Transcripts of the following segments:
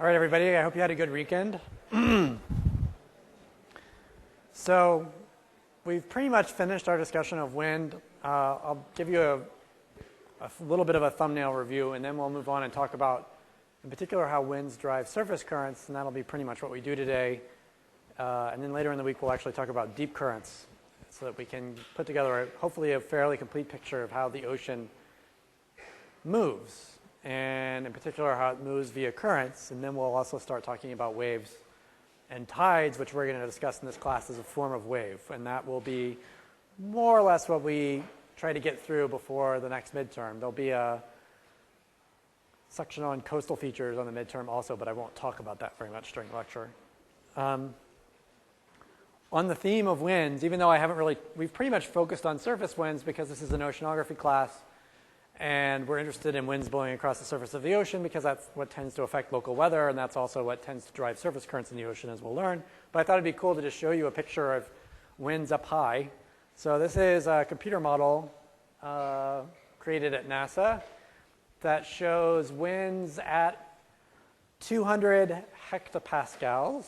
All right, everybody, I hope you had a good weekend. So we've pretty much finished our discussion of wind. I'll give you a little bit of a thumbnail review, and then we'll move on and talk about, in particular, how winds drive surface currents, and that'll be pretty much what we do today. And then later in the week, we'll actually talk about deep currents so that we can put together, hopefully, a fairly complete picture of how the ocean moves, and in particular, how it moves via currents. And then we'll also start talking about waves and tides, which we're going to discuss in this class as a form of wave. And that will be more or less what we try to get through before the next midterm. There'll be a section on coastal features on the midterm also, but I won't talk about that very much during the lecture. On the theme of winds, even though we've pretty much focused on surface winds because this is an oceanography class, and we're interested in winds blowing across the surface of the ocean because that's what tends to affect local weather, and that's also what tends to drive surface currents in the ocean, as we'll learn. But I thought it'd be cool to just show you a picture of winds up high. So this is a computer model created at NASA that shows winds at 200 hectopascals,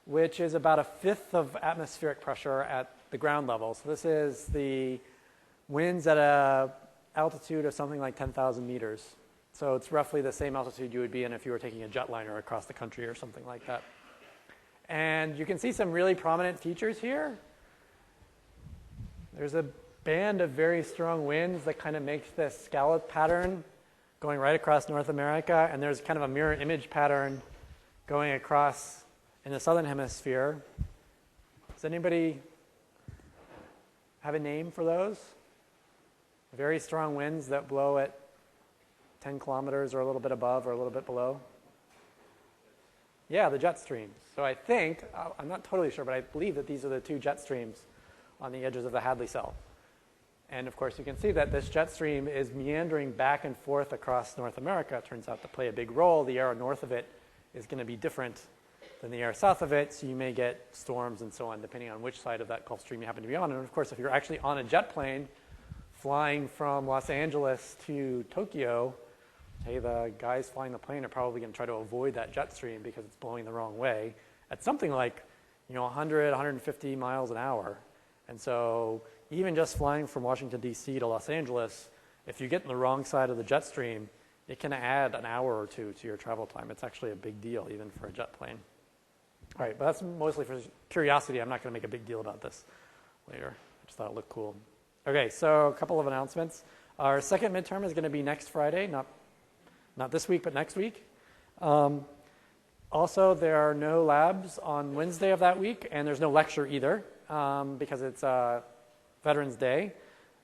which is about a fifth of atmospheric pressure at the ground level. So this is the winds at a altitude of something like 10,000 meters. So it's roughly the same altitude you would be in if you were taking a jetliner across the country or something like that. And you can see some really prominent features here. There's a band of very strong winds that kind of makes this scallop pattern going right across North America, and there's kind of a mirror image pattern going across in the southern hemisphere. Does anybody have a name for those? Very strong winds that blow at 10 kilometers or a little bit above or a little bit below. Yeah, the jet streams. So I think, I'm not totally sure, but I believe that these are the two jet streams on the edges of the Hadley cell. And of course, you can see that this jet stream is meandering back and forth across North America. It turns out to play a big role. The air north of it is going to be different than the air south of it, so you may get storms and so on, depending on which side of that Gulf Stream you happen to be on. And of course, if you're actually on a jet plane flying from Los Angeles to Tokyo, hey, the guys flying the plane are probably going to try to avoid that jet stream because it's blowing the wrong way at something like 100, 150 miles an hour. And so even just flying from Washington, D.C. to Los Angeles, if you get in the wrong side of the jet stream, it can add an hour or two to your travel time. It's actually a big deal, even for a jet plane. All right, but that's mostly for curiosity. I'm not going to make a big deal about this later. I just thought it looked cool. Okay, so a couple of announcements. Our second midterm is going to be next Friday, not this week, but next week. Also, there are no labs on Wednesday of that week, and there's no lecture either because it's Veterans Day.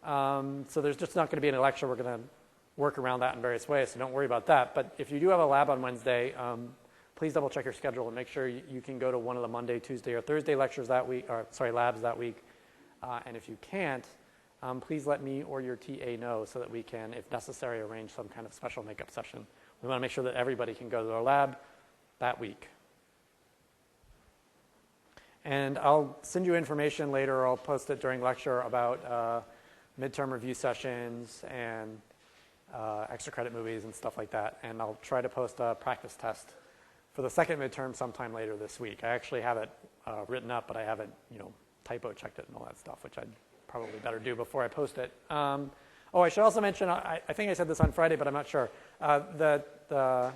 So there's just not going to be any lecture. We're going to work around that in various ways, so don't worry about that. But if you do have a lab on Wednesday, please double check your schedule and make sure you can go to one of the Monday, Tuesday, or Thursday lectures that week, labs that week. And if you can't, please let me or your TA know so that we can, if necessary, arrange some kind of special makeup session. We want to make sure that everybody can go to our lab that week. And I'll send you information later, or I'll post it during lecture about midterm review sessions and extra credit movies and stuff like that. And I'll try to post a practice test for the second midterm sometime later this week. I actually have it written up, but I haven't, typo checked it and all that stuff, which I'd probably better do before I post it. I should also mention, I think I said this on Friday, but I'm not sure. The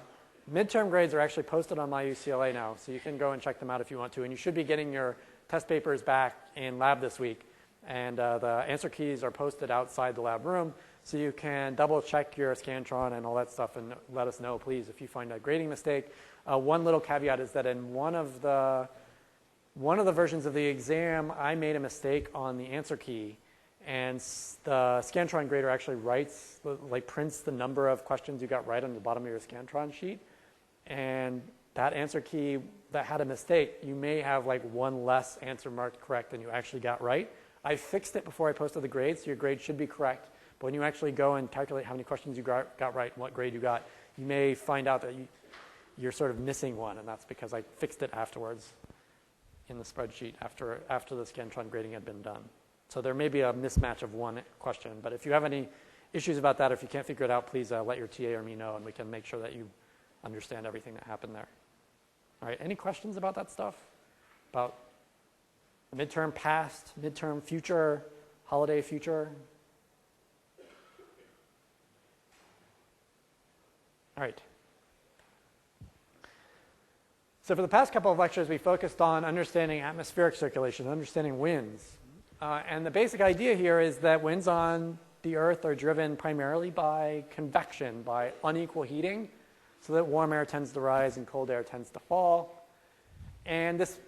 midterm grades are actually posted on my UCLA now, so you can go and check them out if you want to. And you should be getting your test papers back in lab this week. And the answer keys are posted outside the lab room, so you can double check your Scantron and all that stuff and let us know, please, if you find a grading mistake. One little caveat is that in one of the versions of the exam, I made a mistake on the answer key, and the Scantron grader actually prints the number of questions you got right on the bottom of your Scantron sheet. And that answer key that had a mistake, you may have one less answer marked correct than you actually got right. I fixed it before I posted the grade, so your grade should be correct. But when you actually go and calculate how many questions you got right and what grade you got, you may find out that you're sort of missing one, and that's because I fixed it afterwards in the spreadsheet after the Scantron grading had been done. So there may be a mismatch of one question, but if you have any issues about that, or if you can't figure it out, please let your TA or me know, and we can make sure that you understand everything that happened there. All right, any questions about that stuff? About midterm past, midterm future, holiday future? All right. So for the past couple of lectures, we focused on understanding atmospheric circulation, understanding winds. And the basic idea here is that winds on the Earth are driven primarily by convection, by unequal heating, so that warm air tends to rise and cold air tends to fall. And this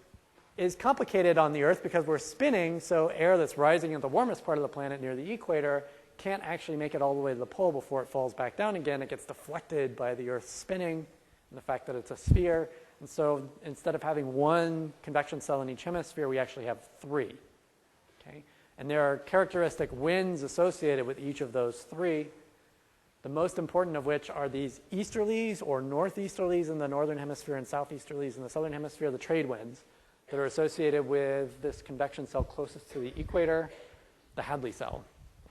is complicated on the Earth because we're spinning, so air that's rising at the warmest part of the planet near the equator can't actually make it all the way to the pole before it falls back down again. It gets deflected by the Earth's spinning and the fact that it's a sphere. And so instead of having one convection cell in each hemisphere, we actually have three. Okay? And there are characteristic winds associated with each of those three, the most important of which are these easterlies or northeasterlies in the northern hemisphere and southeasterlies in the southern hemisphere, the trade winds that are associated with this convection cell closest to the equator, the Hadley cell.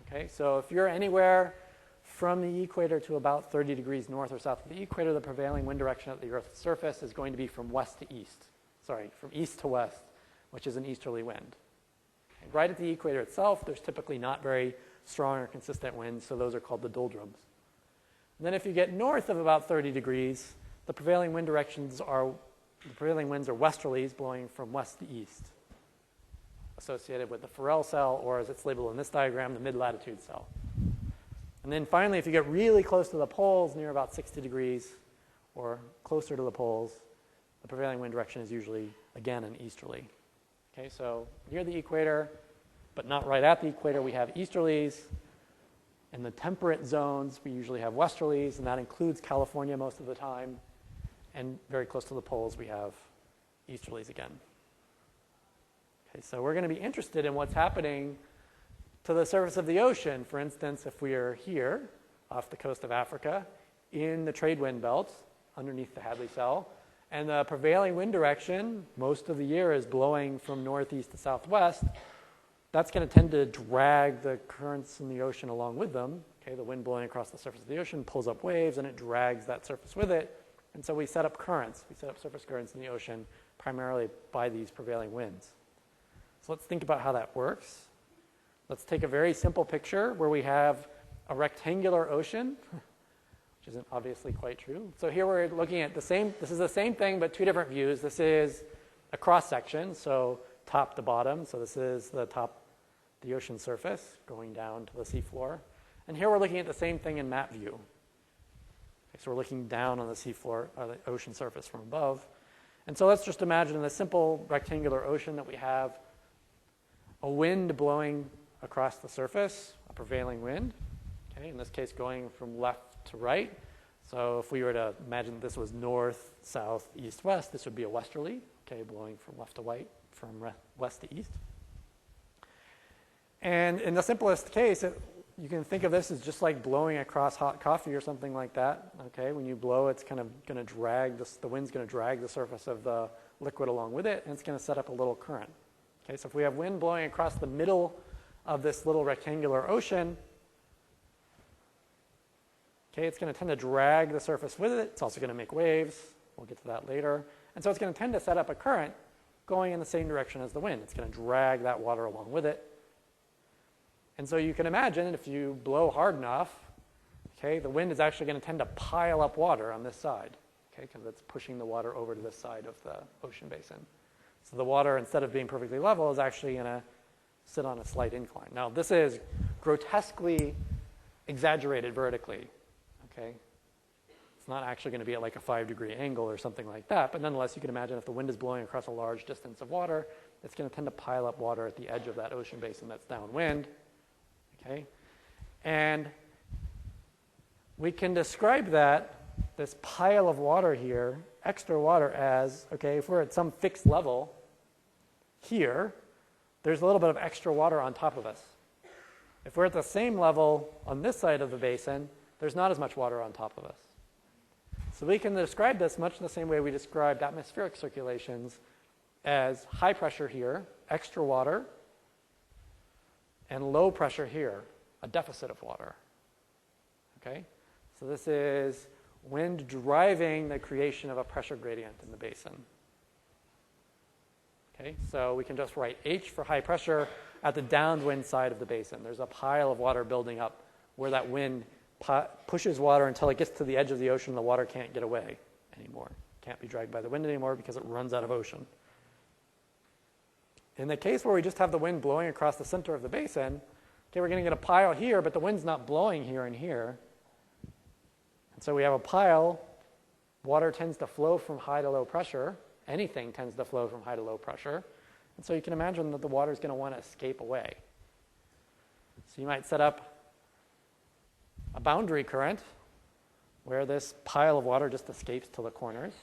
Okay? So if you're anywhere from the equator to about 30 degrees north or south of the equator, the prevailing wind direction at the Earth's surface is going to be from west to east. Sorry, from east to west, which is an easterly wind. Okay? Right at the equator itself, there's typically not very strong or consistent winds, so those are called the doldrums. And then if you get north of about 30 degrees, the prevailing winds are westerlies blowing from west to east, associated with the Ferrel cell, or as it's labeled in this diagram, the mid-latitude cell. And then finally, if you get really close to the poles, near about 60 degrees, or closer to the poles, the prevailing wind direction is usually, again, an easterly. Okay, so near the equator, but not right at the equator, we have easterlies. In the temperate zones, we usually have westerlies, and that includes California most of the time. And very close to the poles, we have easterlies again. Okay, so we're going to be interested in what's happening to the surface of the ocean. For instance, if we are here off the coast of Africa in the trade wind belt underneath the Hadley cell, and the prevailing wind direction most of the year is blowing from northeast to southwest, that's going to tend to drag the currents in the ocean along with them. Okay, the wind blowing across the surface of the ocean pulls up waves and it drags that surface with it. And so we set up currents. We set up surface currents in the ocean primarily by these prevailing winds. So let's think about how that works. Let's take a very simple picture where we have a rectangular ocean, which isn't obviously quite true. So here we're looking at this is the same thing, but two different views. This is a cross-section, so top to bottom. So this is the ocean surface going down to the seafloor. And here we're looking at the same thing in map view. Okay, so we're looking down on the seafloor, or the ocean surface from above. And so let's just imagine in the simple rectangular ocean that we have a wind blowing across the surface, a prevailing wind, okay, in this case going from left to right. So if we were to imagine this was north, south, east, west, this would be a westerly, okay, blowing from left to right, from west to east. And in the simplest case, you can think of this as just like blowing across hot coffee or something like that. Okay, when you blow, it's kind of going to drag the wind's going to drag the surface of the liquid along with it, and it's going to set up a little current. Okay, so if we have wind blowing across the middle of this little rectangular ocean, okay, it's going to tend to drag the surface with it. It's also going to make waves. We'll get to that later. And so it's going to tend to set up a current going in the same direction as the wind. It's going to drag that water along with it. And so you can imagine if you blow hard enough, okay, the wind is actually going to tend to pile up water on this side, okay, because it's pushing the water over to this side of the ocean basin. So the water, instead of being perfectly level, is actually going to sit on a slight incline. Now, this is grotesquely exaggerated vertically, okay? It's not actually going to be at like a 5-degree angle or something like that, but nonetheless, you can imagine if the wind is blowing across a large distance of water, it's going to tend to pile up water at the edge of that ocean basin that's downwind, okay? And we can describe this pile of water here, extra water, as, okay, if we're at some fixed level here, there's a little bit of extra water on top of us. If we're at the same level on this side of the basin, there's not as much water on top of us. So we can describe this much in the same way we described atmospheric circulations as high pressure here, extra water, and low pressure here, a deficit of water. Okay? So this is wind driving the creation of a pressure gradient in the basin. Okay, so we can just write H for high pressure at the downwind side of the basin. There's a pile of water building up where that wind pushes water until it gets to the edge of the ocean. The water can't get away anymore. Can't be dragged by the wind anymore because it runs out of ocean. In the case where we just have the wind blowing across the center of the basin, okay, we're going to get a pile here, but the wind's not blowing here and here. And so we have a pile. Water tends to flow from high to low pressure. Anything tends to flow from high to low pressure. And so you can imagine that the water is going to want to escape away. So you might set up a boundary current where this pile of water just escapes to the corners.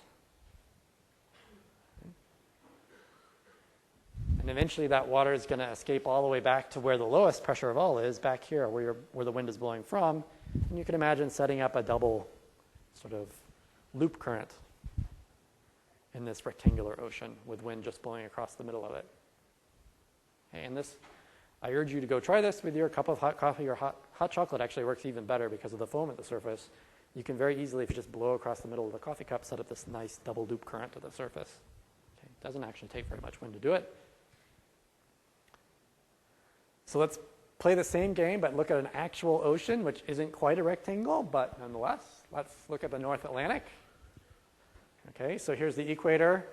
And eventually that water is going to escape all the way back to where the lowest pressure of all is, back here where the wind is blowing from. And you can imagine setting up a double sort of loop current in this rectangular ocean with wind just blowing across the middle of it. Okay, and this, I urge you to go try this with your cup of hot coffee or hot chocolate. Actually works even better because of the foam at the surface. You can very easily, if you just blow across the middle of the coffee cup, set up this nice double loop current to the surface. Okay, it doesn't actually take very much wind to do it. So let's play the same game, but look at an actual ocean, which isn't quite a rectangle, but nonetheless. Let's look at the North Atlantic. Okay, so here's the equator.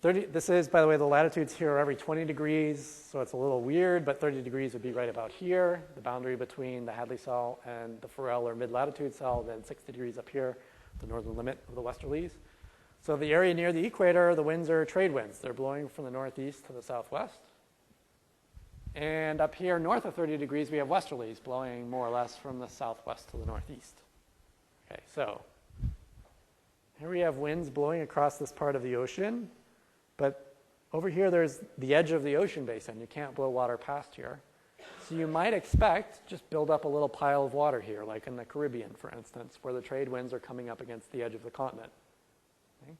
This is, by the way, the latitudes here are every 20 degrees, so it's a little weird, but 30 degrees would be right about here, the boundary between the Hadley cell and the Forel or mid-latitude cell, then 60 degrees up here, the northern limit of the westerlies. So the area near the equator, the winds are trade winds. They're blowing from the northeast to the southwest. And up here, north of 30 degrees, we have westerlies blowing more or less from the southwest to the northeast. Okay, so here we have winds blowing across this part of the ocean, but over here there's the edge of the ocean basin. You can't blow water past here. So you might expect just build up a little pile of water here, like in the Caribbean, for instance, where the trade winds are coming up against the edge of the continent. Okay?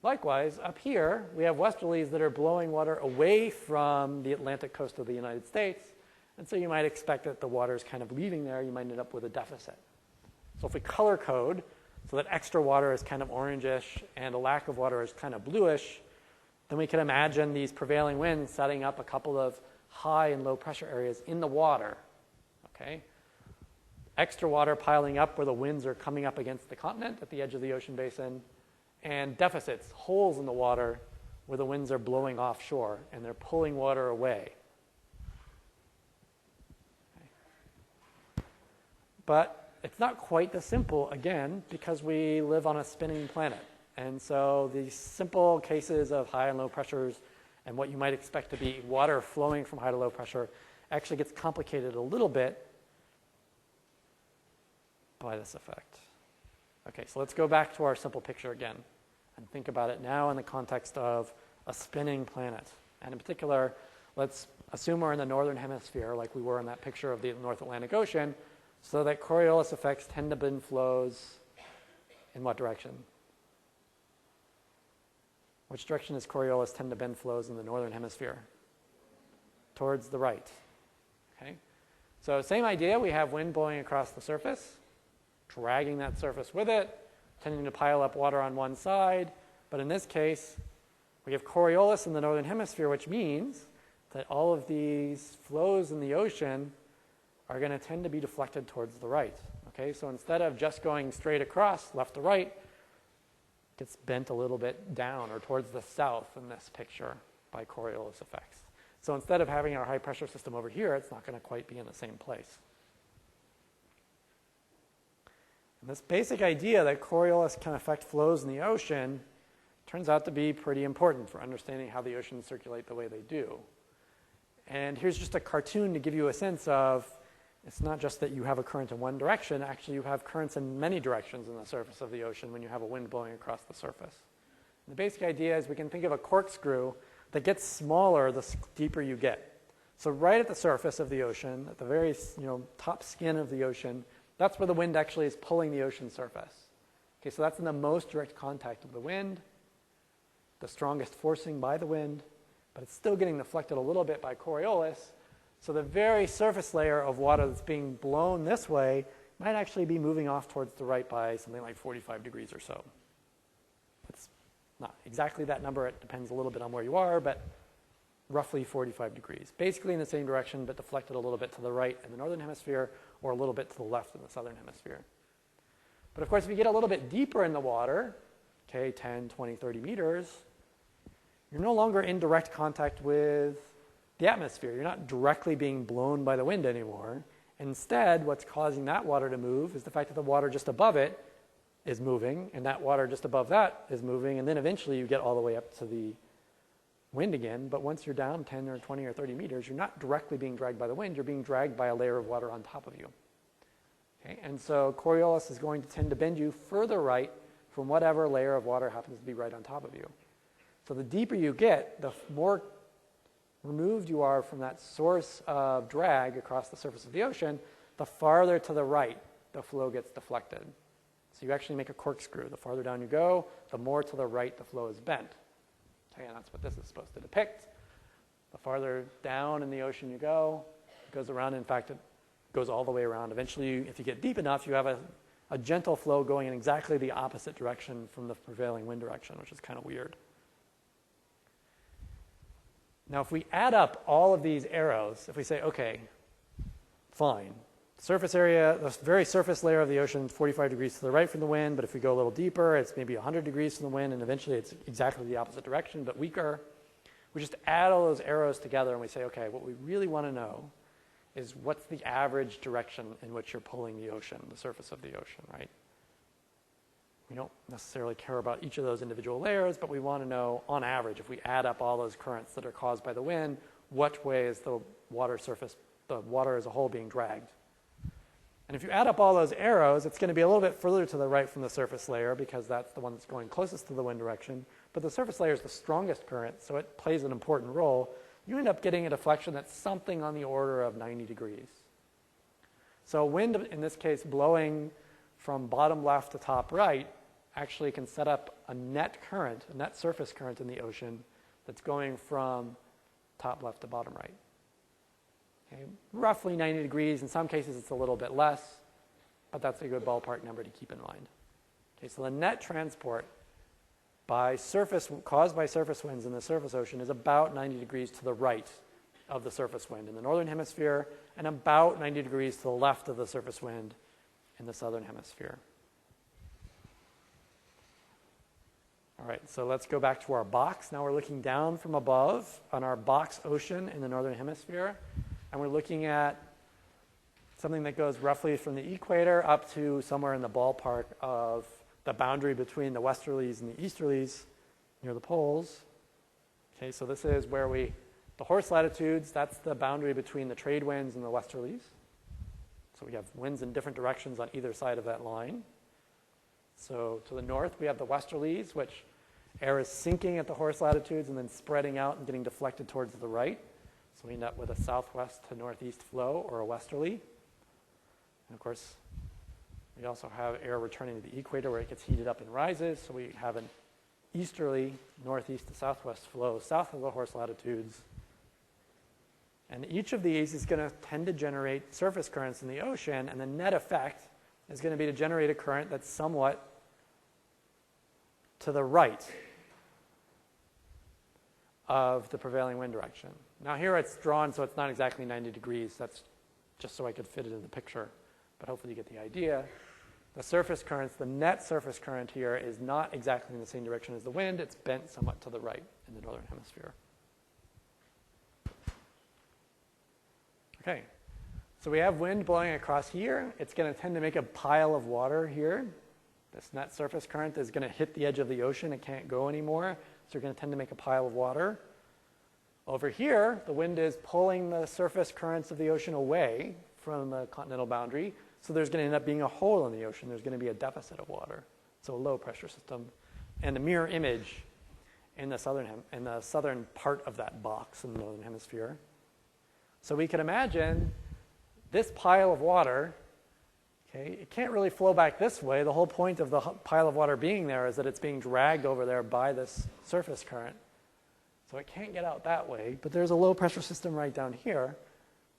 Likewise, up here, we have westerlies that are blowing water away from the Atlantic coast of the United States, and so you might expect that the water is kind of leaving there. You might end up with a deficit. So if we color code so that extra water is kind of orangish and a lack of water is kind of bluish, then we can imagine these prevailing winds setting up a couple of high and low pressure areas in the water. Okay? Extra water piling up where the winds are coming up against the continent at the edge of the ocean basin, and deficits, holes in the water where the winds are blowing offshore and they're pulling water away. Okay. But it's not quite this simple, again, because we live on a spinning planet. And so these simple cases of high and low pressures and what you might expect to be water flowing from high to low pressure actually gets complicated a little bit by this effect. Okay, so let's go back to our simple picture again and think about it now in the context of a spinning planet. And in particular, let's assume we're in the northern hemisphere like we were in that picture of the North Atlantic Ocean, so that Coriolis effects tend to bend flows in what direction? Which direction does Coriolis tend to bend flows in the northern hemisphere? Towards the right. Okay? So same idea, we have wind blowing across the surface, dragging that surface with it, tending to pile up water on one side. But in this case, we have Coriolis in the northern hemisphere, which means that all of these flows in the ocean are going to tend to be deflected towards the right. Okay? So instead of just going straight across, left to right, it gets bent a little bit down or towards the south in this picture by Coriolis effects. So instead of having our high pressure system over here, it's not going to quite be in the same place. And this basic idea that Coriolis can affect flows in the ocean turns out to be pretty important for understanding how the oceans circulate the way they do. And here's just a cartoon to give you a sense of, it's not just that you have a current in one direction, actually you have currents in many directions in the surface of the ocean when you have a wind blowing across the surface. And the basic idea is we can think of a corkscrew that gets smaller the deeper you get. So right at the surface of the ocean, at the very top skin of the ocean, that's where the wind actually is pulling the ocean surface. Okay, so that's in the most direct contact of the wind, the strongest forcing by the wind, but it's still getting deflected a little bit by Coriolis. So the very surface layer of water that's being blown this way might actually be moving off towards the right by something like 45 degrees or so. It's not exactly that number. It depends a little bit on where you are, but roughly 45 degrees. Basically in the same direction, but deflected a little bit to the right in the northern hemisphere or a little bit to the left in the southern hemisphere. But of course, if you get a little bit deeper in the water, okay, 10, 20, 30 meters, you're no longer in direct contact with the atmosphere. You're not directly being blown by the wind anymore. Instead, what's causing that water to move is the fact that the water just above it is moving, and that water just above that is moving, and then eventually you get all the way up to the wind again. But once you're down 10 or 20 or 30 meters, you're not directly being dragged by the wind. You're being dragged by a layer of water on top of you. Okay? And so Coriolis is going to tend to bend you further right from whatever layer of water happens to be right on top of you. So the deeper you get, the more removed you are from that source of drag across the surface of the ocean, the farther to the right the flow gets deflected. So you actually make a corkscrew. The farther down you go, the more to the right the flow is bent. Okay, and that's what this is supposed to depict. The farther down in the ocean you go, it goes around. In fact, it goes all the way around. Eventually, if you get deep enough, you have a gentle flow going in exactly the opposite direction from the prevailing wind direction, which is kind of weird. Now, if we add up all of these arrows, if we say, okay, fine, surface area, the very surface layer of the ocean, 45 degrees to the right from the wind, but if we go a little deeper, it's maybe 100 degrees from the wind, and eventually it's exactly the opposite direction, but weaker. We just add all those arrows together and we say, okay, what we really want to know is what's the average direction in which you're pulling the ocean, the surface of the ocean, right? We don't necessarily care about each of those individual layers, but we want to know, on average, if we add up all those currents that are caused by the wind, what way is the water surface, the water as a whole, being dragged? And if you add up all those arrows, it's going to be a little bit further to the right from the surface layer because that's the one that's going closest to the wind direction. But the surface layer is the strongest current, so it plays an important role. You end up getting a deflection that's something on the order of 90 degrees. So wind, in this case, blowing from bottom left to top right, actually can set up a net current, a net surface current in the ocean that's going from top left to bottom right. Okay, roughly 90 degrees. In some cases, it's a little bit less, but that's a good ballpark number to keep in mind. Okay, so the net transport caused by surface winds in the surface ocean is about 90 degrees to the right of the surface wind in the northern hemisphere and about 90 degrees to the left of the surface wind in the southern hemisphere. All right, so let's go back to our box. Now we're looking down from above on our box ocean in the northern hemisphere, and we're looking at something that goes roughly from the equator up to somewhere in the ballpark of the boundary between the westerlies and the easterlies near the poles. Okay, so this is where the horse latitudes, that's the boundary between the trade winds and the westerlies. So we have winds in different directions on either side of that line. So to the north, we have the westerlies, which air is sinking at the horse latitudes and then spreading out and getting deflected towards the right. So we end up with a southwest to northeast flow or a westerly. And of course, we also have air returning to the equator where it gets heated up and rises. So we have an easterly, northeast to southwest flow south of the horse latitudes. And each of these is going to tend to generate surface currents in the ocean, and the net effect is going to be to generate a current that's somewhat to the right of the prevailing wind direction. Now here it's drawn so it's not exactly 90 degrees. That's just so I could fit it in the picture, but hopefully you get the idea. The surface currents, the net surface current here is not exactly in the same direction as the wind. It's bent somewhat to the right in the northern hemisphere. Okay, so we have wind blowing across here. It's going to tend to make a pile of water here. This net surface current is going to hit the edge of the ocean. It can't go anymore, so you're going to tend to make a pile of water. Over here, the wind is pulling the surface currents of the ocean away from the continental boundary, so there's going to end up being a hole in the ocean. There's going to be a deficit of water, so a low pressure system. And a mirror image in the southern part of that box in the northern hemisphere. So we can imagine this pile of water, okay, it can't really flow back this way. The whole point of the pile of water being there is that it's being dragged over there by this surface current. So it can't get out that way, but there's a low pressure system right down here.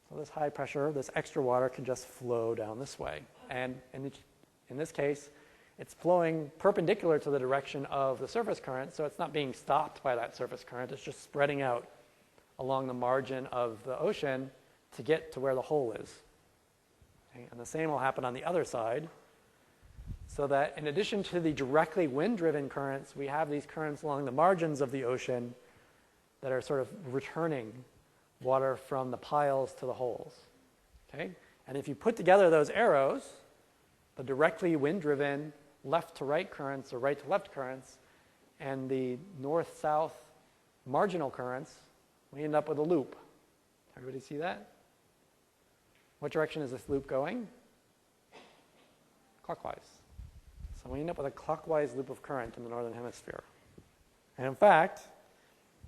So this high pressure, this extra water can just flow down this way. And in this case, it's flowing perpendicular to the direction of the surface current, so it's not being stopped by that surface current. It's just spreading out along the margin of the ocean to get to where the hole is. Okay? And the same will happen on the other side, so that in addition to the directly wind-driven currents, we have these currents along the margins of the ocean that are sort of returning water from the piles to the holes. Okay? And if you put together those arrows, the directly wind-driven left-to-right currents or right-to-left currents and the north-south marginal currents, we end up with a loop. Everybody see that? What direction is this loop going? Clockwise. So we end up with a clockwise loop of current in the northern hemisphere. And in fact,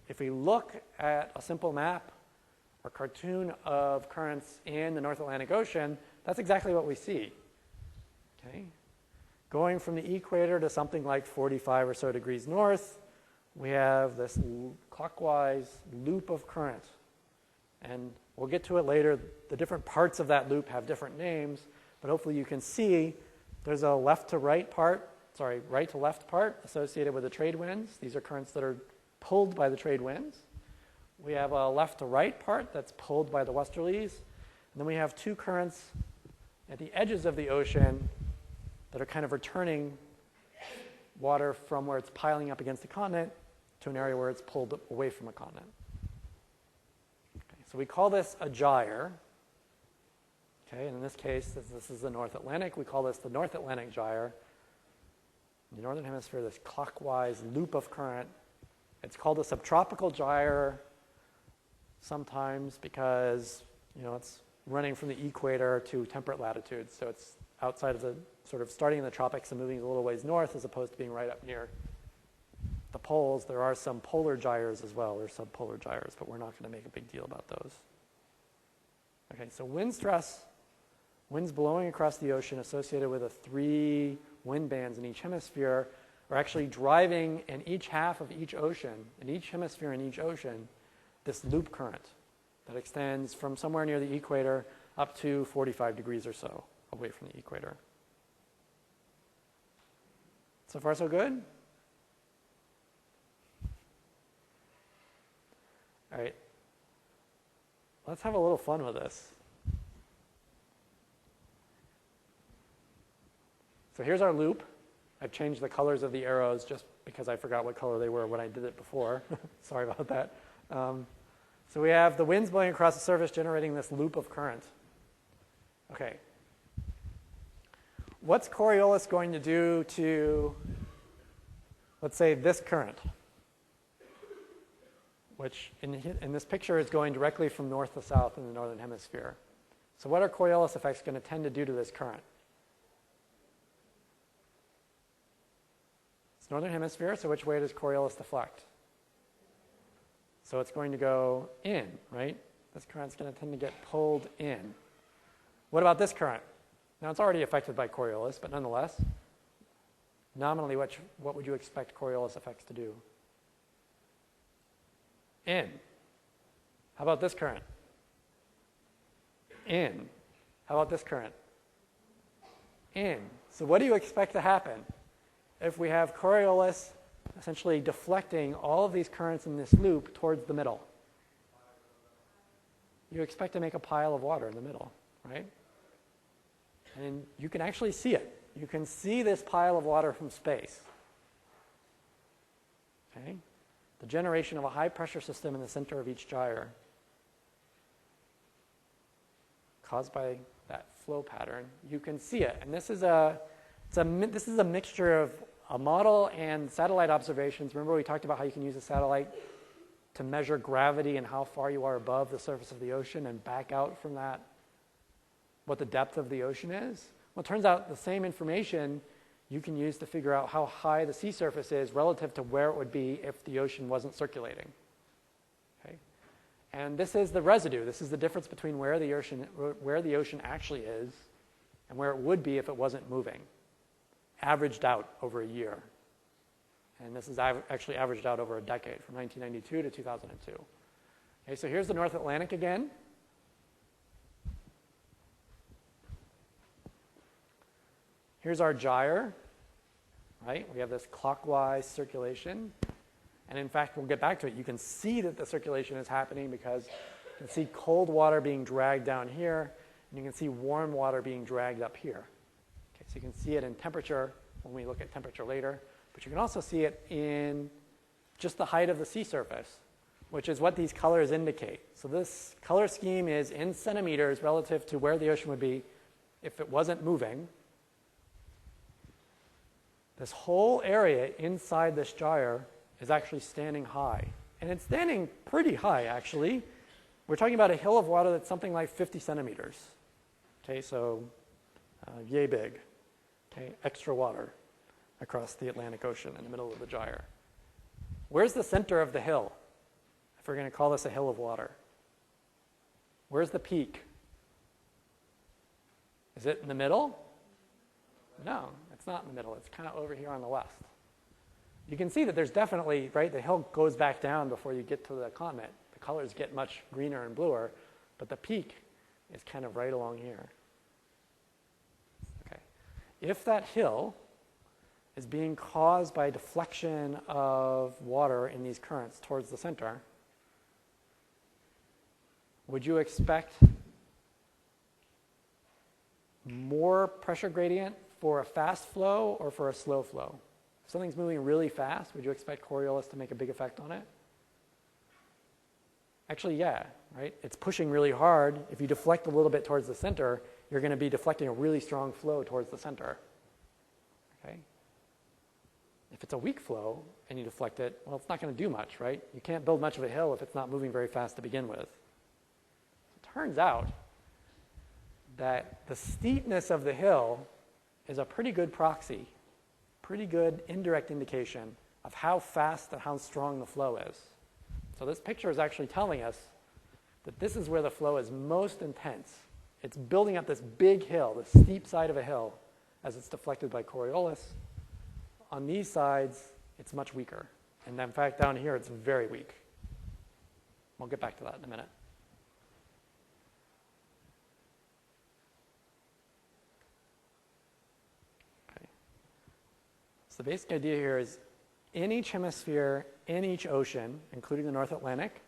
if we look at a simple map or cartoon of currents in the North Atlantic Ocean, that's exactly what we see. Okay? Going from the equator to something like 45 or so degrees north, we have this clockwise loop of current. And we'll get to it later. The different parts of that loop have different names, but hopefully you can see there's a left to right part, right to left part associated with the trade winds. These are currents that are pulled by the trade winds. We have a left to right part that's pulled by the westerlies. And then we have two currents at the edges of the ocean that are kind of returning water from where it's piling up against the continent to an area where it's pulled away from a continent. Okay, so we call this a gyre. Okay, and in this case, this is the North Atlantic. We call this the North Atlantic gyre. In the northern hemisphere, this clockwise loop of current. It's called a subtropical gyre sometimes because, it's running from the equator to temperate latitudes. So it's outside of the sort of starting in the tropics and moving a little ways north as opposed to being right up near the poles. There are some polar gyres as well, or subpolar gyres, but we're not going to make a big deal about those. Okay, so wind stress, winds blowing across the ocean associated with the 3 wind bands in each hemisphere are actually driving in each half of each ocean, in each hemisphere in each ocean, this loop current that extends from somewhere near the equator up to 45 degrees or so away from the equator. So far, so good? All right. Let's have a little fun with this. So here's our loop. I've changed the colors of the arrows just because I forgot what color they were when I did it before. Sorry about that. So we have the winds blowing across the surface generating this loop of current. Okay. What's Coriolis going to do to, let's say, this current, which in this picture is going directly from north to south in the northern hemisphere. So what are Coriolis effects going to tend to do to this current? It's northern hemisphere, so which way does Coriolis deflect? So it's going to go in, right? This current's going to tend to get pulled in. What about this current? Now, it's already affected by Coriolis, but nonetheless, nominally, what would you expect Coriolis effects to do? In. How about this current? In. How about this current? In. So what do you expect to happen if we have Coriolis essentially deflecting all of these currents in this loop towards the middle? You expect to make a pile of water in the middle, right? And you can actually see it. You can see this pile of water from space. Okay? The generation of a high-pressure system in the center of each gyre caused by that flow pattern. You can see it. And this is a mixture of a model and satellite observations. Remember we talked about how you can use a satellite to measure gravity and how far you are above the surface of the ocean and back out from that what the depth of the ocean is? Well, it turns out the same information you can use to figure out how high the sea surface is relative to where it would be if the ocean wasn't circulating. Okay? And this is the residue. This is the difference between where the ocean actually is and where it would be if it wasn't moving, averaged out over a year. And this is actually averaged out over a decade, from 1992 to 2002. Okay, so here's the North Atlantic again. Here's our gyre, right? We have this clockwise circulation. And in fact, we'll get back to it. You can see that the circulation is happening because you can see cold water being dragged down here, and you can see warm water being dragged up here. Okay, so you can see it in temperature when we look at temperature later, but you can also see it in just the height of the sea surface, which is what these colors indicate. So this color scheme is in centimeters relative to where the ocean would be if it wasn't moving. This whole area inside this gyre is actually standing high. And it's standing pretty high, actually. We're talking about a hill of water that's something like 50 centimeters. Okay, so yay big. Okay, extra water across the Atlantic Ocean in the middle of the gyre. Where's the center of the hill? If we're going to call this a hill of water. Where's the peak? Is it in the middle? No, it's not in the middle. It's kind of over here on the west. You can see that there's definitely, right, the hill goes back down before you get to the continent. The colors get much greener and bluer, but the peak is kind of right along here. Okay. If that hill is being caused by deflection of water in these currents towards the center, would you expect more pressure gradient for a fast flow or for a slow flow? If something's moving really fast, would you expect Coriolis to make a big effect on it? Actually, yeah, right? It's pushing really hard. If you deflect a little bit towards the center, you're going to be deflecting a really strong flow towards the center. Okay? If it's a weak flow and you deflect it, well, it's not going to do much, right? You can't build much of a hill if it's not moving very fast to begin with. It turns out that the steepness of the hill is a pretty good proxy, pretty good indirect indication of how fast and how strong the flow is. So this picture is actually telling us that this is where the flow is most intense. It's building up this big hill, the steep side of a hill, as it's deflected by Coriolis. On these sides, it's much weaker. And in fact, down here, it's very weak. We'll get back to that in a minute. The basic idea here is in each hemisphere, in each ocean, including the North Atlantic,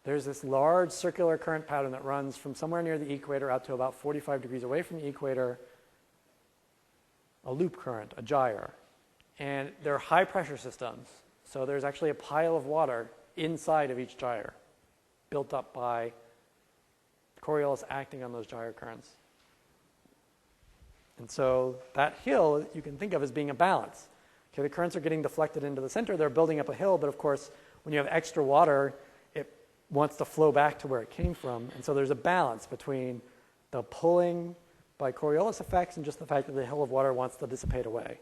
there's this large circular current pattern that runs from somewhere near the equator out to about 45 degrees away from the equator, a loop current, a gyre. And they're high pressure systems. So there's actually a pile of water inside of each gyre, built up by Coriolis acting on those gyre currents. And so that hill you can think of as being a balance. Okay, the currents are getting deflected into the center. They're building up a hill, but of course, when you have extra water, it wants to flow back to where it came from. And so there's a balance between the pulling by Coriolis effects and just the fact that the hill of water wants to dissipate away.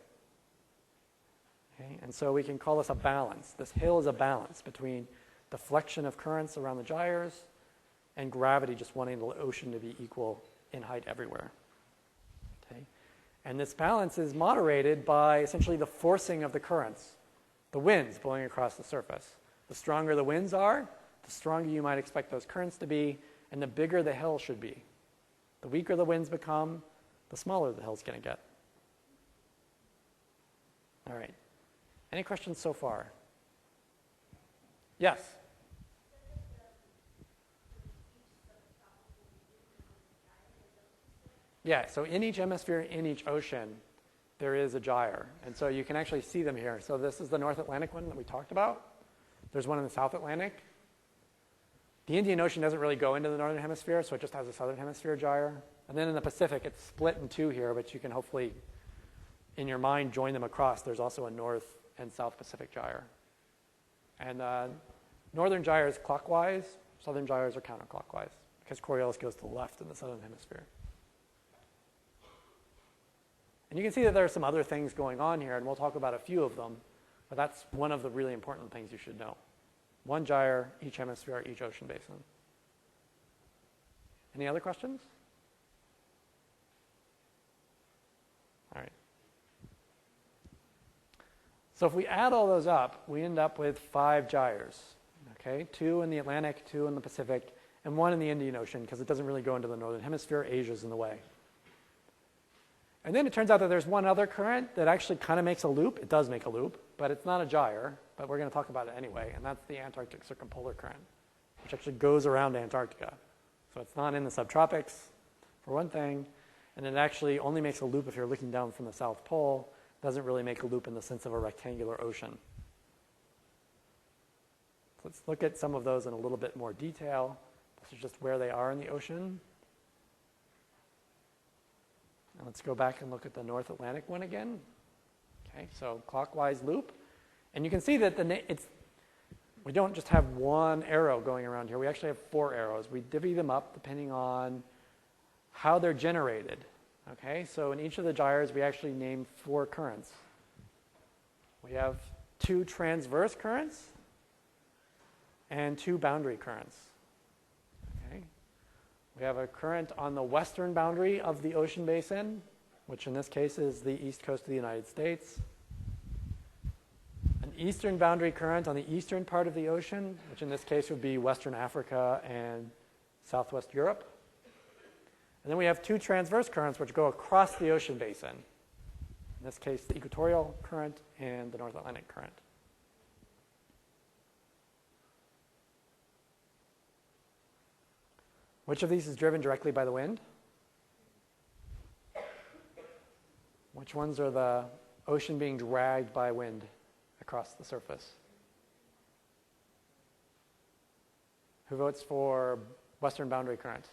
Okay, and so we can call this a balance. This hill is a balance between deflection of currents around the gyres and gravity just wanting the ocean to be equal in height everywhere. Okay. And this balance is moderated by essentially the forcing of the currents, the winds blowing across the surface. The stronger the winds are, the stronger you might expect those currents to be, and the bigger the hill should be. The weaker the winds become, the smaller the hill's going to get. All right. Any questions so far? Yes? Yeah, so in each hemisphere, in each ocean, there is a gyre. And so you can actually see them here. So this is the North Atlantic one that we talked about. There's one in the South Atlantic. The Indian Ocean doesn't really go into the Northern Hemisphere, so it just has a Southern Hemisphere gyre. And then in the Pacific, it's split in two here, but you can hopefully, in your mind, join them across. There's also a North and South Pacific gyre. And northern gyre is clockwise. Southern gyres are counterclockwise, because Coriolis goes to the left in the Southern Hemisphere. And you can see that there are some other things going on here, and we'll talk about a few of them, but that's one of the really important things you should know. One gyre, each hemisphere, each ocean basin. Any other questions? All right. So if we add all those up, we end up with 5 gyres. Okay, 2 in the Atlantic, 2 in the Pacific, and 1 in the Indian Ocean, because it doesn't really go into the Northern Hemisphere. Asia's in the way. And then it turns out that there's one other current that actually kind of makes a loop. It does make a loop, but it's not a gyre, but we're going to talk about it anyway, and that's the Antarctic circumpolar current, which actually goes around Antarctica. So it's not in the subtropics, for one thing, and it actually only makes a loop if you're looking down from the South Pole. It doesn't really make a loop in the sense of a rectangular ocean. Let's look at some of those in a little bit more detail. This is just where they are in the ocean. And let's go back and look at the North Atlantic one again. Okay, so clockwise loop. And you can see that we don't just have one arrow going around here. We actually have 4 arrows. We divvy them up depending on how they're generated. Okay, so in each of the gyres, we actually name 4 currents. We have 2 transverse currents and 2 boundary currents. Okay. We have a current on the western boundary of the ocean basin, which in this case is the east coast of the United States. An eastern boundary current on the eastern part of the ocean, which in this case would be Western Africa and Southwest Europe. And then we have 2 transverse currents which go across the ocean basin. In this case, the equatorial current and the North Atlantic current. Which of these is driven directly by the wind? Which ones are the ocean being dragged by wind across the surface? Who votes for western boundary current?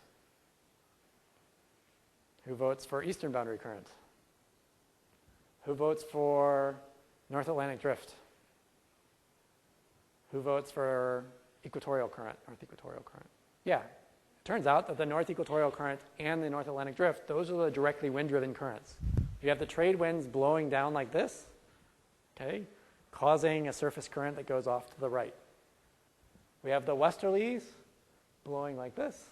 Who votes for eastern boundary current? Who votes for North Atlantic drift? Who votes for equatorial current, north equatorial current? Yeah, it turns out that the north equatorial current and the North Atlantic drift, those are the directly wind-driven currents. You have the trade winds blowing down like this, okay, causing a surface current that goes off to the right. We have the westerlies blowing like this,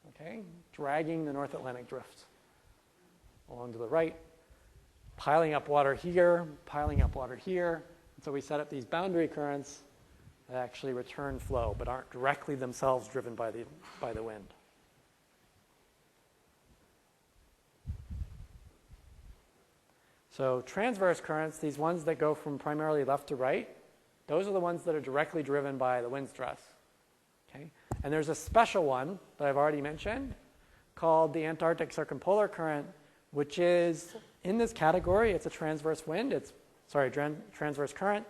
okay, dragging the North Atlantic drift along to the right, piling up water here, piling up water here. And so we set up these boundary currents that actually return flow, but aren't directly themselves driven by the wind. So transverse currents, these ones that go from primarily left to right, those are the ones that are directly driven by the wind stress. Okay? And there's a special one that I've already mentioned called the Antarctic circumpolar current, which is in this category. It's a transverse wind. Transverse current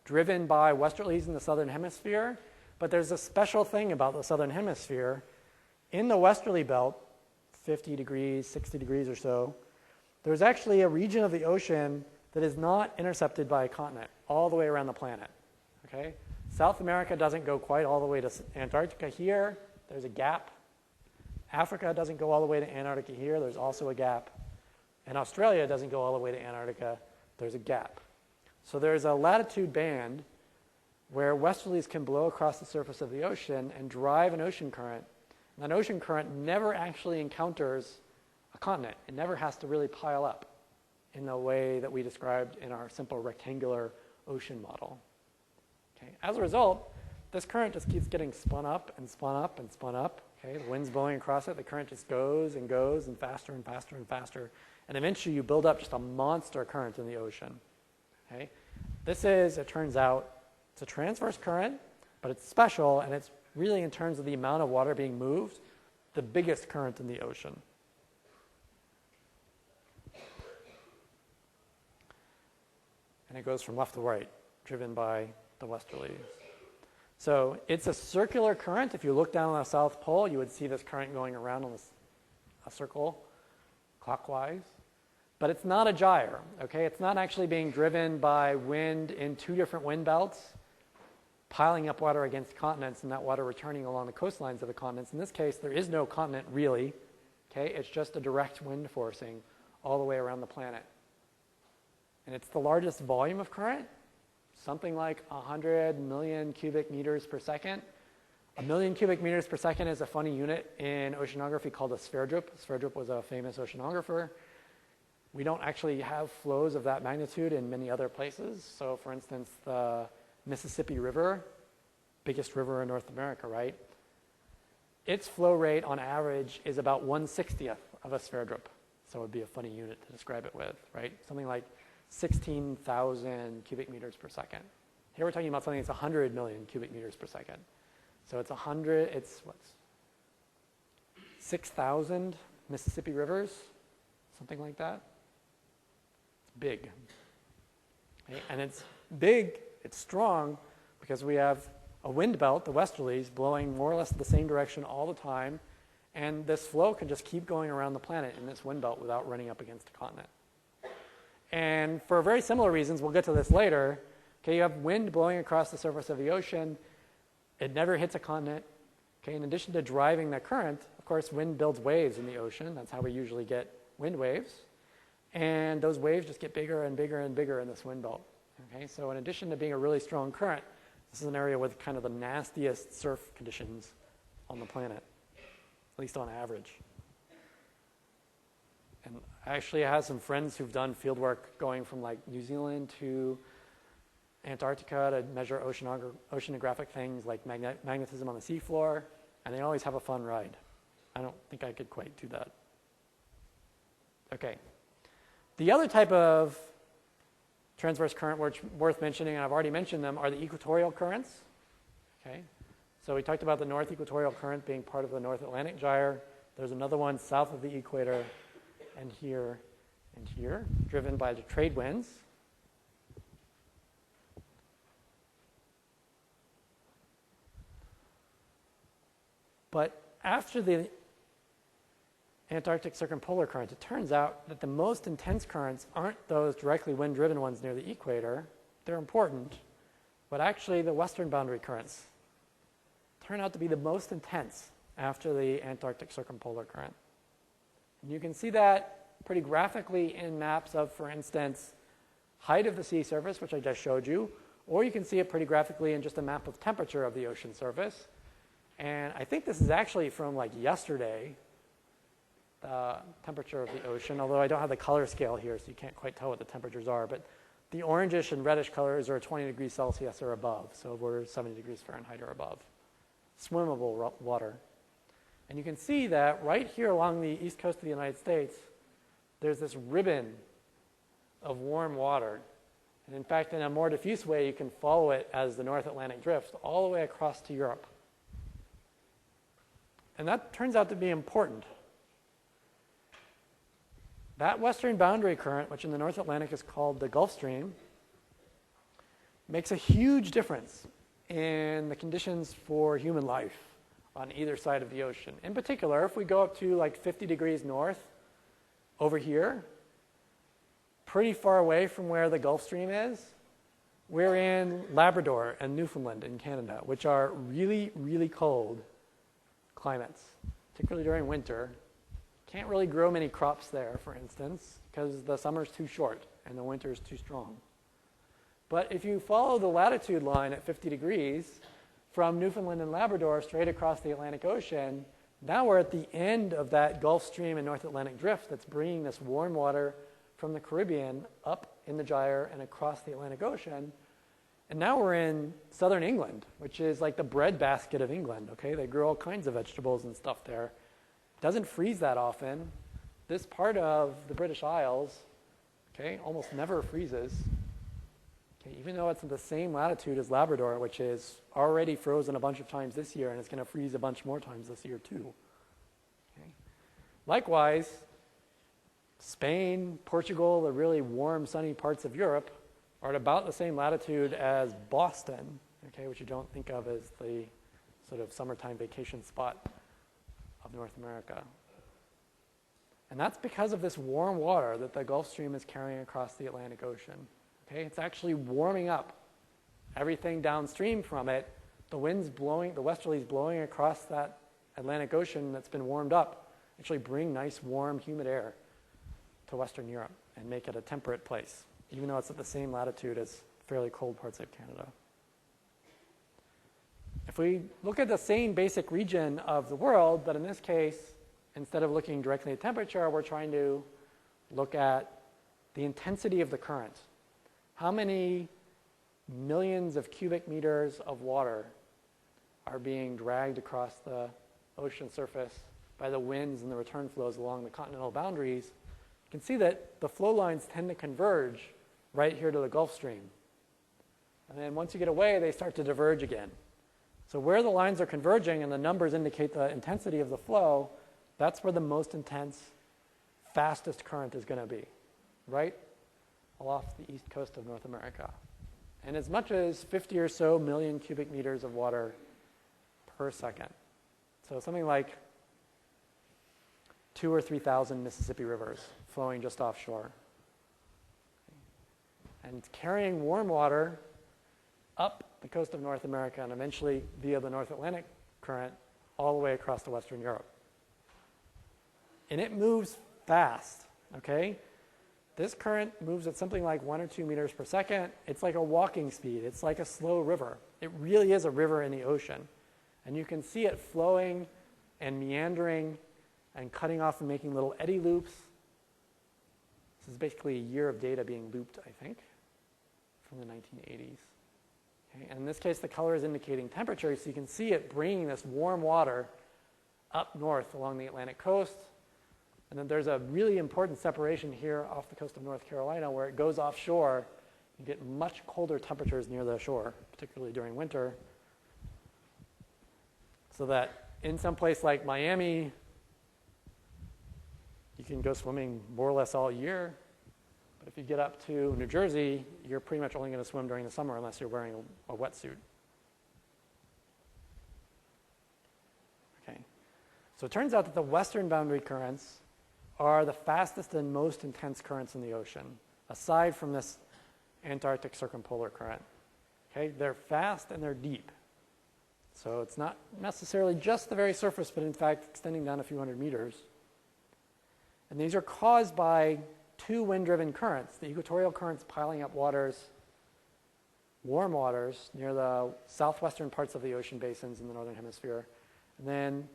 driven by westerlies in the southern hemisphere. But there's a special thing about the southern hemisphere. In the westerly belt, 50 degrees, 60 degrees or so, there's actually a region of the ocean that is not intercepted by a continent all the way around the planet. Okay? South America doesn't go quite all the way to Antarctica here. There's a gap. Africa doesn't go all the way to Antarctica here. There's also a gap. And Australia doesn't go all the way to Antarctica. There's a gap. So there's a latitude band where westerlies can blow across the surface of the ocean and drive an ocean current. And that ocean current never actually encounters a continent. It never has to really pile up in the way that we described in our simple rectangular ocean model. Okay. As a result, this current just keeps getting spun up and spun up and spun up. Okay. The wind's blowing across it. The current just goes and goes and faster and faster and faster. And eventually you build up just a monster current in the ocean. Okay. This is, it turns out, it's a transverse current, but it's special, and it's really, in terms of the amount of water being moved, the biggest current in the ocean. And it goes from left to right, driven by the westerlies. So it's a circular current. If you look down on the South Pole, you would see this current going around on a circle clockwise. But it's not a gyre, okay? It's not actually being driven by wind in 2 different wind belts, piling up water against continents and that water returning along the coastlines of the continents. In this case, there is no continent really, okay? It's just a direct wind forcing all the way around the planet. And it's the largest volume of current, something like 100 million cubic meters per second. 1 million cubic meters per second is a funny unit in oceanography called a Sverdrup. Sverdrup was a famous oceanographer. We don't actually have flows of that magnitude in many other places. So for instance, the Mississippi River, biggest river in North America, right? Its flow rate on average is about 1/60th of a Sverdrup. So it would be a funny unit to describe it with, right? Something like 16,000 cubic meters per second. Here we're talking about something that's 100 million cubic meters per second. So it's 6,000 Mississippi rivers, something like that. It's big. Okay? And it's big, it's strong, because we have a wind belt, the westerlies, blowing more or less the same direction all the time. And this flow can just keep going around the planet in this wind belt without running up against a continent. And for very similar reasons, we'll get to this later, okay, you have wind blowing across the surface of the ocean. It never hits a continent. Okay, in addition to driving the current, of course, wind builds waves in the ocean. That's how we usually get wind waves. And those waves just get bigger and bigger and bigger in this wind belt. Okay, so in addition to being a really strong current, this is an area with kind of the nastiest surf conditions on the planet, at least on average. And I actually have some friends who've done field work going from like New Zealand to Antarctica to measure oceanographic things like magnetism on the seafloor, and they always have a fun ride. I don't think I could quite do that. Okay. The other type of transverse current worth mentioning, and I've already mentioned them, are the equatorial currents. Okay. So we talked about the North Equatorial Current being part of the North Atlantic Gyre. There's another one south of the equator and here, driven by the trade winds. But after the Antarctic circumpolar current, it turns out that the most intense currents aren't those directly wind-driven ones near the equator. They're important, but actually the western boundary currents turn out to be the most intense after the Antarctic circumpolar current. And you can see that pretty graphically in maps of, for instance, height of the sea surface, which I just showed you, or you can see it pretty graphically in just a map of temperature of the ocean surface. And I think this is actually from like yesterday, the temperature of the ocean, although I don't have the color scale here, so you can't quite tell what the temperatures are. But the orangish and reddish colors are 20 degrees Celsius or above, so we're 70 degrees Fahrenheit or above. Swimmable water. And you can see that right here along the east coast of the United States, there's this ribbon of warm water. And in fact, in a more diffuse way, you can follow it as the North Atlantic drifts all the way across to Europe. And that turns out to be important. That western boundary current, which in the North Atlantic is called the Gulf Stream, makes a huge difference in the conditions for human life on either side of the ocean. In particular, if we go up to like 50 degrees north over here, pretty far away from where the Gulf Stream is, we're in Labrador and Newfoundland in Canada, which are really, really cold climates, particularly during winter. Can't really grow many crops there, for instance, because the summer's too short and the winter's too strong. But if you follow the latitude line at 50 degrees from Newfoundland and Labrador straight across the Atlantic Ocean, now we're at the end of that Gulf Stream and North Atlantic drift that's bringing this warm water from the Caribbean up in the gyre and across the Atlantic Ocean. And now we're in southern England, which is like the breadbasket of England, okay? They grow all kinds of vegetables and stuff there. Doesn't freeze that often. This part of the British Isles, okay, almost never freezes. Okay, even though it's in the same latitude as Labrador, which is already frozen a bunch of times this year, and it's going to freeze a bunch more times this year too. Okay. Likewise, Spain, Portugal, the really warm, sunny parts of Europe are at about the same latitude as Boston, okay, which you don't think of as the sort of summertime vacation spot of North America. And that's because of this warm water that the Gulf Stream is carrying across the Atlantic Ocean. Okay, it's actually warming up everything downstream from it. The winds blowing, the westerlies blowing across that Atlantic Ocean that's been warmed up actually bring nice, warm, humid air to Western Europe and make it a temperate place, even though it's at the same latitude as fairly cold parts of Canada. If we look at the same basic region of the world, but in this case, instead of looking directly at temperature, we're trying to look at the intensity of the current. How many millions of cubic meters of water are being dragged across the ocean surface by the winds and the return flows along the continental boundaries you can see that the flow lines tend to converge right here to the Gulf Stream. And then once you get away, they start to diverge again. So where the lines are converging and the numbers indicate the intensity of the flow, that's where the most intense, fastest current is going to be, right off the east coast of North America. And as much as 50 or so million cubic meters of water per second. So something like 2,000 or 3,000 Mississippi rivers flowing just offshore. And carrying warm water up the coast of North America and eventually via the North Atlantic current all the way across to Western Europe. And it moves fast, okay? This current moves at something like 1 or 2 meters per second. It's like a walking speed. It's like a slow river. It really is a river in the ocean. And you can see it flowing and meandering and cutting off and making little eddy loops. This is basically a year of data being looped, I think, from the 1980s. Okay? And in this case, the color is indicating temperature, so you can see it bringing this warm water up north along the Atlantic coast. And then there's a really important separation here off the coast of North Carolina where it goes offshore. You get much colder temperatures near the shore, particularly during winter. So that in some place like Miami, you can go swimming more or less all year. But if you get up to New Jersey, you're pretty much only going to swim during the summer unless you're wearing a wetsuit. Okay. So it turns out that the western boundary currents are the fastest and most intense currents in the ocean, aside from this Antarctic circumpolar current. Okay? They're fast and they're deep. So it's not necessarily just the very surface, but in fact extending down a few hundred meters. And these are caused by two wind-driven currents, the equatorial currents piling up waters, warm waters, near the southwestern parts of the ocean basins in the northern hemisphere, and then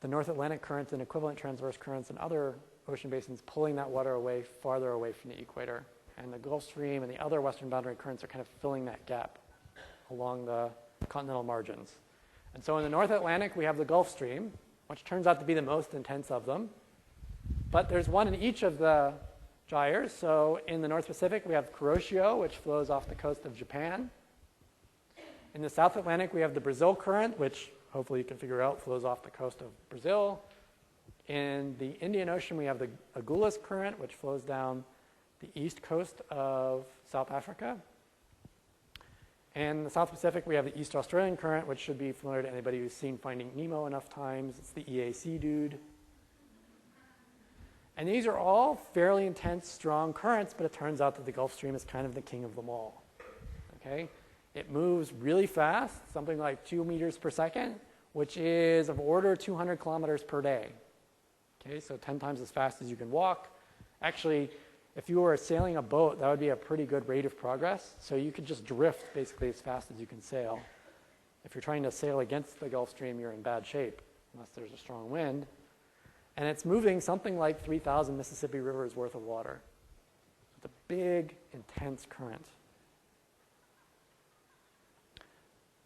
the North Atlantic currents and equivalent transverse currents in other ocean basins pulling that water away, farther away from the equator. And the Gulf Stream and the other western boundary currents are kind of filling that gap along the continental margins. And so in the North Atlantic, we have the Gulf Stream, which turns out to be the most intense of them. But there's one in each of the gyres. So in the North Pacific, we have Kuroshio, which flows off the coast of Japan. In the South Atlantic, we have the Brazil current, which hopefully you can figure out flows off the coast of Brazil. In the Indian Ocean, we have the Agulhas current, which flows down the east coast of South Africa. And in the South Pacific, we have the East Australian current, which should be familiar to anybody who's seen Finding Nemo enough times. It's the EAC dude. And these are all fairly intense, strong currents, but it turns out that the Gulf Stream is kind of the king of them all. Okay? It moves really fast, something like 2 meters per second, which is of order 200 kilometers per day. Okay, so 10 times as fast as you can walk. Actually, if you were sailing a boat, that would be a pretty good rate of progress. So you could just drift basically as fast as you can sail. If you're trying to sail against the Gulf Stream, you're in bad shape, unless there's a strong wind. And it's moving something like 3,000 Mississippi rivers worth of water. It's a big, intense current.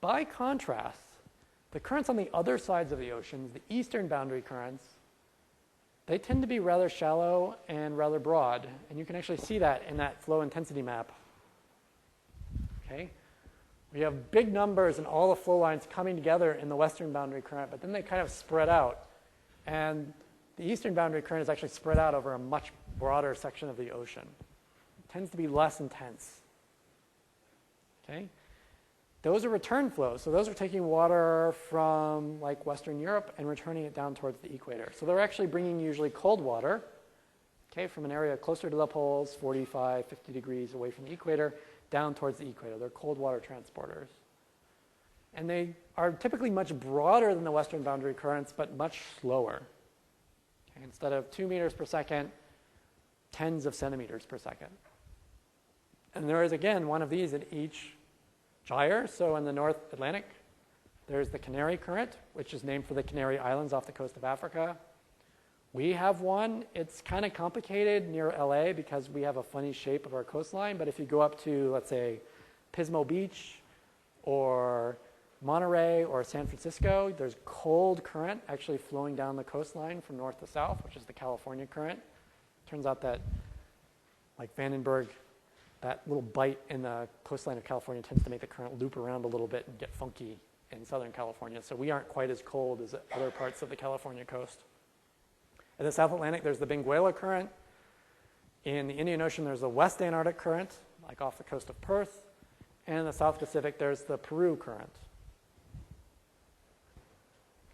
By contrast, the currents on the other sides of the oceans, the eastern boundary currents, they tend to be rather shallow and rather broad. And you can actually see that in that flow intensity map. Okay? We have big numbers and all the flow lines coming together in the western boundary current, but then they kind of spread out. And the eastern boundary current is actually spread out over a much broader section of the ocean. It tends to be less intense. Okay? Those are return flows. So those are taking water from like Western Europe and returning it down towards the equator. So they're actually bringing usually cold water, okay, from an area closer to the poles, 45, 50 degrees away from the equator, down towards the equator. They're cold water transporters. And they are typically much broader than the western boundary currents, but much slower. Okay, instead of 2 meters per second, tens of centimeters per second. And there is, again, one of these in each gyre. So in the North Atlantic, there's the Canary Current, which is named for the Canary Islands off the coast of Africa. We have one. It's kind of complicated near LA because we have a funny shape of our coastline. But if you go up to, let's say, Pismo Beach or Monterey or San Francisco, there's cold current actually flowing down the coastline from north to south, which is the California current. Turns out that, like Vandenberg, that little bite in the coastline of California tends to make the current loop around a little bit and get funky in Southern California. So we aren't quite as cold as other parts of the California coast. In the South Atlantic, there's the Benguela current. In the Indian Ocean, there's the West Antarctic current, like off the coast of Perth. And in the South Pacific, there's the Peru current.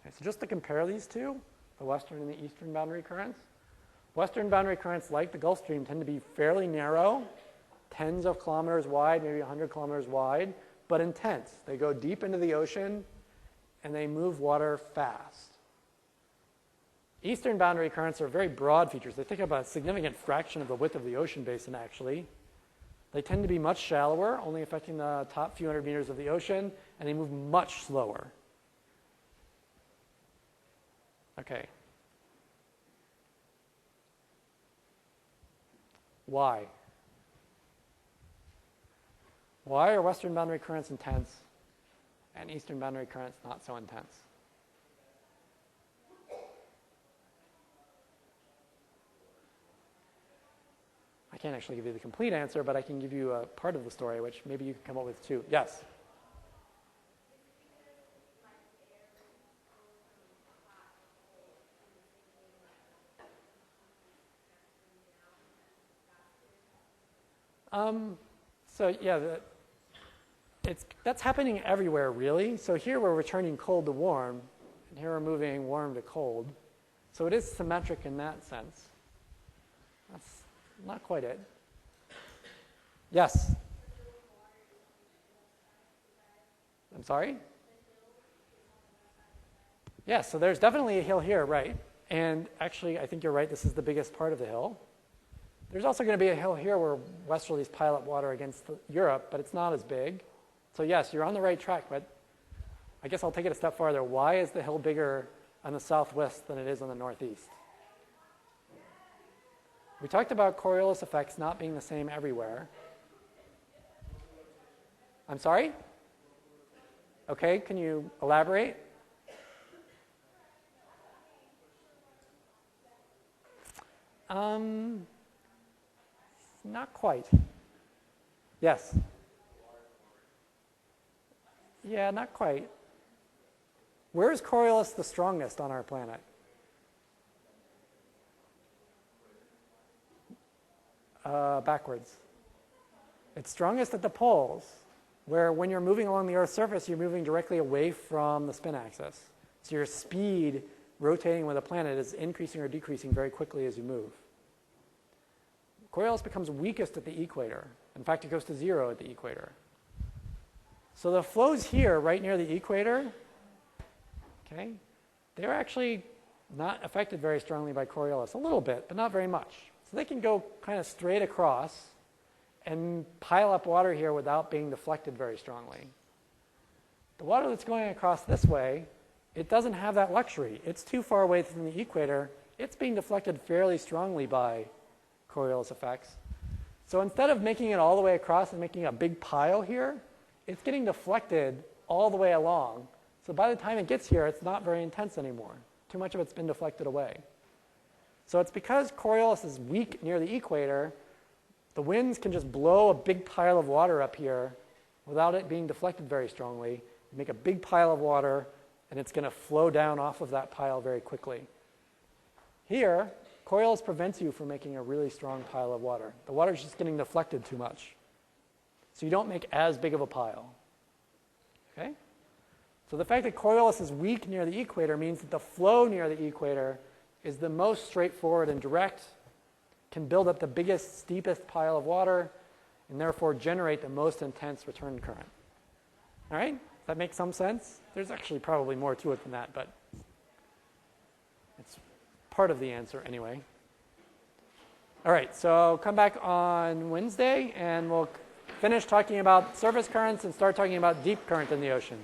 Okay, so just to compare these two, the western and the eastern boundary currents. Western boundary currents, like the Gulf Stream, tend to be fairly narrow, tens of kilometers wide, maybe 100 kilometers wide, but intense. They go deep into the ocean, and they move water fast. Eastern boundary currents are very broad features. They take up a significant fraction of the width of the ocean basin, actually. They tend to be much shallower, only affecting the top few hundred meters of the ocean, and they move much slower. Okay. Why? Why are western boundary currents intense and eastern boundary currents not so intense? I can't actually give you the complete answer, but I can give you a part of the story, which maybe you can come up with too. Yes? So yeah, that's happening everywhere, really. So here we're returning cold to warm, and here we're moving warm to cold. So it is symmetric in that sense. That's not quite it. Yes? I'm sorry? Yes, so there's definitely a hill here, right? And actually, I think you're right, this is the biggest part of the hill. There's also going to be a hill here where westerlies pile up water against Europe, but it's not as big. So yes, you're on the right track, but I guess I'll take it a step farther. Why is the hill bigger on the southwest than it is on the northeast? We talked about Coriolis effects not being the same everywhere. I'm sorry? Okay, can you elaborate? Not quite. Yes? Yeah, not quite. Where is Coriolis the strongest on our planet? Backwards. It's strongest at the poles, where when you're moving along the Earth's surface, you're moving directly away from the spin axis. So your speed rotating with a planet is increasing or decreasing very quickly as you move. Coriolis becomes weakest at the equator. In fact, it goes to 0 at the equator. So the flows here, right near the equator, okay, they're actually not affected very strongly by Coriolis. A little bit, but not very much. So they can go kind of straight across and pile up water here without being deflected very strongly. The water that's going across this way, it doesn't have that luxury. It's too far away from the equator. It's being deflected fairly strongly by Coriolis effects. So instead of making it all the way across and making a big pile here, it's getting deflected all the way along. So by the time it gets here, it's not very intense anymore. Too much of it's been deflected away. So it's because Coriolis is weak near the equator, the winds can just blow a big pile of water up here without it being deflected very strongly. You make a big pile of water, and it's going to flow down off of that pile very quickly. Here, Coriolis prevents you from making a really strong pile of water. The water is just getting deflected too much. So you don't make as big of a pile. Okay? So the fact that Coriolis is weak near the equator means that the flow near the equator is the most straightforward and direct, can build up the biggest, steepest pile of water, and therefore generate the most intense return current. All right? Does that make some sense? There's actually probably more to it than that, but it's part of the answer anyway. All right, so come back on Wednesday, and we'll finish talking about surface currents and start talking about deep current in the ocean.